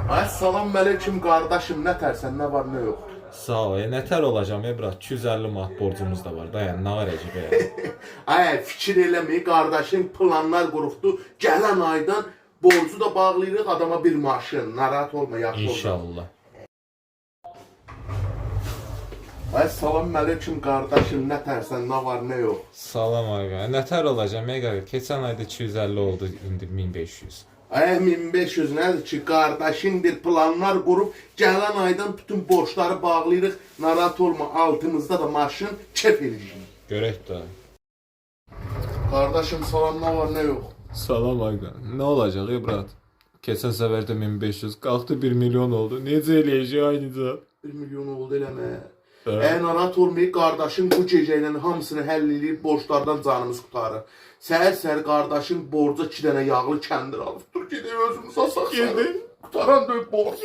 Ay salam aleyküm kardeşim, ne tersen, ne var ne yok. Sağ ol. Nətər olacağım brat? 250 manat borcumuz da var. Dayan, nə var əcəbə ya? Ay fikir eləməyi, kardeşim planlar qurubdu. Gələn aydan borcu da bağlayırıq, adama bir maşın. Narahat olma, yaxşı olacaq. İnşallah. Ay salam aleyküm kardeşim, ne tersen, ne var ne yok. Salam ağa. Nətər olacağım qaqa? Keçən ayda 250 oldu, indi 1500. Ay 1500 nədir ki, kardeşindir, planlar qurup gələn aydan bütün borçları bağlayırıq. Narahat olma, altımızda da maşın, kef eləyik. Görək də. Kardeşim salam, ne var ne yok. Salam ağa. Nə olacaq brat? Keçən səfərdə 1500 qalxdı 1 milyon oldu. Necə eləyəcək aynıca? 1 milyon oldu eləmə. Narahat olmayıb, kardeşim bu gecəyle hamısını həll edib borçlardan canımız qutarır. Səhər-səhər kardeşim borca 2 dənə yağlı kəndir alıb. Dur gedək özümüz asaq səni. Qutaran döyüb borç.